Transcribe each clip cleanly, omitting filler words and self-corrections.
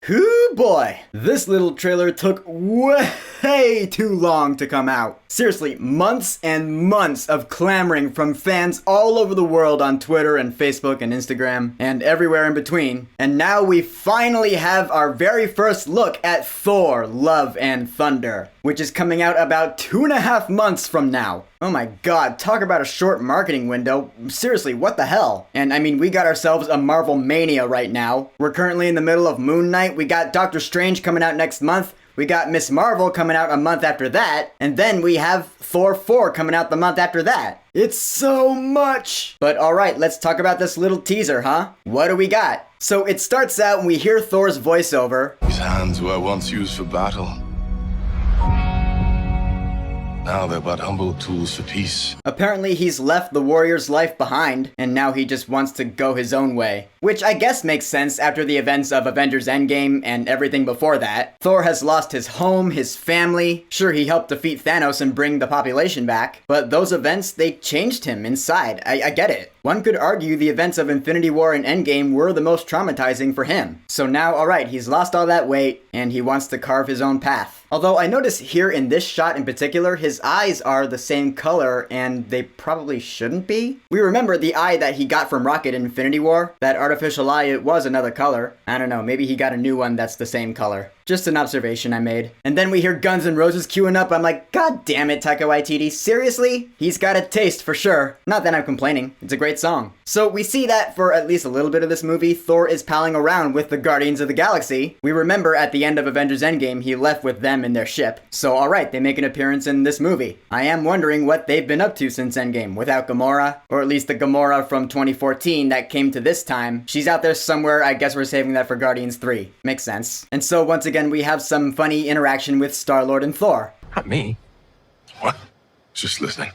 Hoo boy! This little trailer took way too long to come out. Seriously, months and months of clamoring from fans all over the world on Twitter and Facebook and Instagram and everywhere in between. And now we finally have our very first look at Thor, Love and Thunder, which is coming out about 2.5 months from now. Oh my god, talk about a short marketing window. Seriously, what the hell? And I mean, we got ourselves a Marvel mania right now. We're currently in the middle of Moon Knight. We got Doctor Strange coming out next month. We got Miss Marvel coming out a month after that. And then we have Thor 4 coming out the month after that. It's so much! But alright, let's talk about this little teaser, huh? What do we got? So it starts out and we hear Thor's voiceover. His hands were once used for battle. Now they're but humble tools for peace. Apparently he's left the warrior's life behind, and now he just wants to go his own way. Which I guess makes sense after the events of Avengers Endgame and everything before that. Thor has lost his home, his family. Sure, he helped defeat Thanos and bring the population back, but those events, they changed him inside. I get it. One could argue the events of Infinity War and Endgame were the most traumatizing for him. So now, alright, he's lost all that weight, and he wants to carve his own path. Although I notice here in this shot in particular, his eyes are the same color, and they probably shouldn't be. We remember the eye that he got from Rocket in Infinity War. That artificial eye, it was another color. I don't know, maybe he got a new one that's the same color. Just an observation I made. And then we hear Guns N' Roses queuing up. I'm like, god damn it, Taika Waititi, seriously? He's got a taste for sure. Not that I'm complaining, it's a great song. So we see that for at least a little bit of this movie, Thor is palling around with the Guardians of the Galaxy. We remember at the end of Avengers Endgame, he left with them in their ship. So alright, they make an appearance in this movie. I am wondering what they've been up to since Endgame without Gamora, or at least the Gamora from 2014 that came to this time. She's out there somewhere, I guess we're saving that for Guardians 3. Makes sense. And so once again, we have some funny interaction with Star-Lord and Thor. Not me. What? Just listening.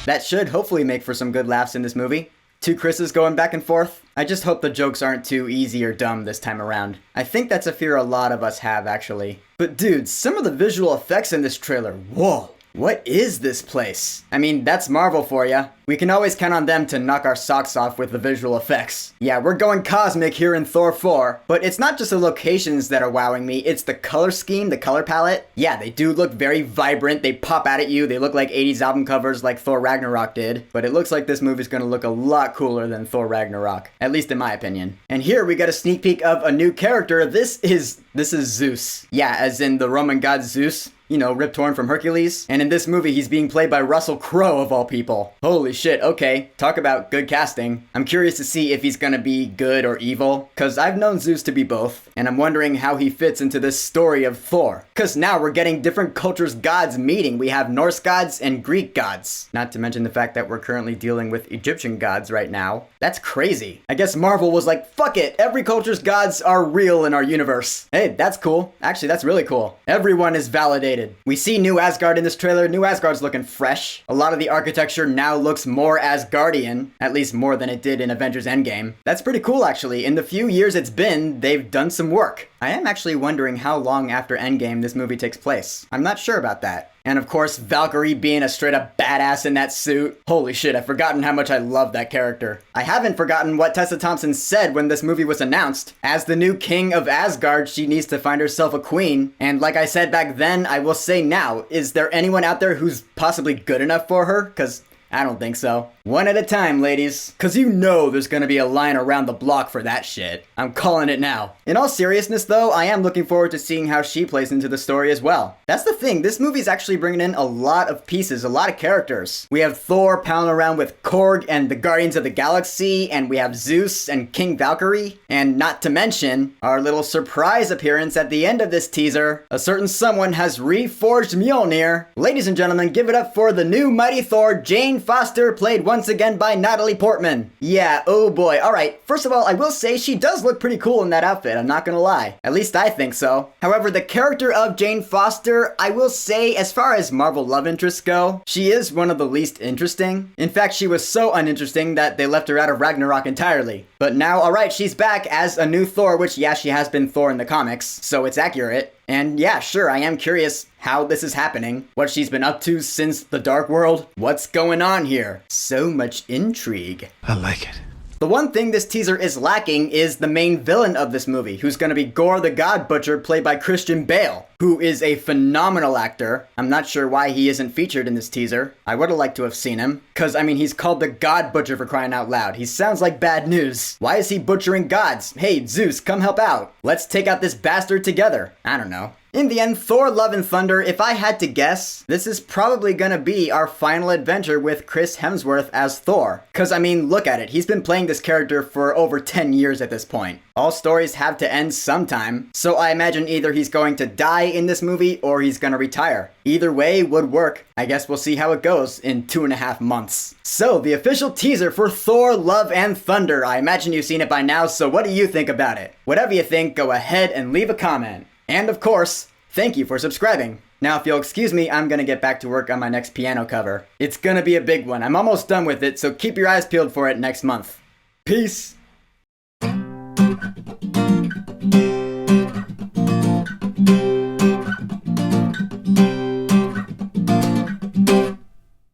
That should hopefully make for some good laughs in this movie. Two Chris's going back and forth. I just hope the jokes aren't too easy or dumb this time around. I think that's a fear a lot of us have, actually. But dude, some of the visual effects in this trailer, whoa. What is this place? I mean, that's Marvel for ya. We can always count on them to knock our socks off with the visual effects. Yeah, we're going cosmic here in Thor 4, but it's not just the locations that are wowing me, it's the color scheme, the color palette. Yeah, they do look very vibrant, they pop out at you, they look like 80s album covers like Thor Ragnarok did, but it looks like this movie's gonna look a lot cooler than Thor Ragnarok, at least in my opinion. And here we got a sneak peek of a new character. This is Zeus. Yeah, as in the Roman god Zeus. You know, Rip Torn from Hercules. And in this movie, he's being played by Russell Crowe, of all people. Holy shit, okay. Talk about good casting. I'm curious to see if he's gonna be good or evil, cause I've known Zeus to be both, and I'm wondering how he fits into this story of Thor. Cause now we're getting different cultures' gods meeting. We have Norse gods and Greek gods. Not to mention the fact that we're currently dealing with Egyptian gods right now. That's crazy. I guess Marvel was like, fuck it, every culture's gods are real in our universe. Hey, that's cool. Actually, that's really cool. Everyone is validated. We see New Asgard in this trailer. New Asgard's looking fresh. A lot of the architecture now looks more Asgardian, at least more than it did in Avengers Endgame. That's pretty cool, actually. In the few years it's been, they've done some work. I am actually wondering how long after Endgame this movie takes place. I'm not sure about that. And of course, Valkyrie being a straight up badass in that suit. Holy shit, I've forgotten how much I love that character. I haven't forgotten what Tessa Thompson said when this movie was announced. As the new king of Asgard, she needs to find herself a queen. And like I said back then, I will say now, is there anyone out there who's possibly good enough for her? Cause I don't think so. One at a time, ladies. Cause you know there's gonna be a line around the block for that shit. I'm calling it now. In all seriousness though, I am looking forward to seeing how she plays into the story as well. That's the thing, this movie's actually bringing in a lot of pieces, a lot of characters. We have Thor pounding around with Korg and the Guardians of the Galaxy, and we have Zeus and King Valkyrie. And not to mention, our little surprise appearance at the end of this teaser, a certain someone has reforged Mjolnir. Ladies and gentlemen, give it up for the new mighty Thor, Jane Foster, played once again by Natalie Portman. Yeah, oh boy. Alright, first of all, I will say she does look pretty cool in that outfit, I'm not gonna lie. At least I think so. However, the character of Jane Foster, I will say, as far as Marvel love interests go, she is one of the least interesting. In fact, she was so uninteresting that they left her out of Ragnarok entirely. But now, alright, she's back as a new Thor, which, yeah, she has been Thor in the comics, so it's accurate. And yeah, sure, I am curious how this is happening, what she's been up to since the Dark World, what's going on here. So much intrigue. I like it. The one thing this teaser is lacking is the main villain of this movie, who's gonna be Gore the God Butcher, played by Christian Bale, who is a phenomenal actor. I'm not sure why he isn't featured in this teaser. I would've liked to have seen him. Cause, I mean, he's called the God Butcher, for crying out loud. He sounds like bad news. Why is he butchering gods? Hey, Zeus, come help out. Let's take out this bastard together. I don't know. In the end, Thor Love and Thunder, if I had to guess, this is probably gonna be our final adventure with Chris Hemsworth as Thor. Cause I mean, look at it, he's been playing this character for over 10 years at this point. All stories have to end sometime, so I imagine either he's going to die in this movie or he's gonna retire. Either way would work. I guess we'll see how it goes in 2.5 months. So, the official teaser for Thor Love and Thunder. I imagine you've seen it by now, so what do you think about it? Whatever you think, go ahead and leave a comment. And of course, thank you for subscribing. Now, if you'll excuse me, I'm gonna get back to work on my next piano cover. It's gonna be a big one. I'm almost done with it, so keep your eyes peeled for it next month. Peace!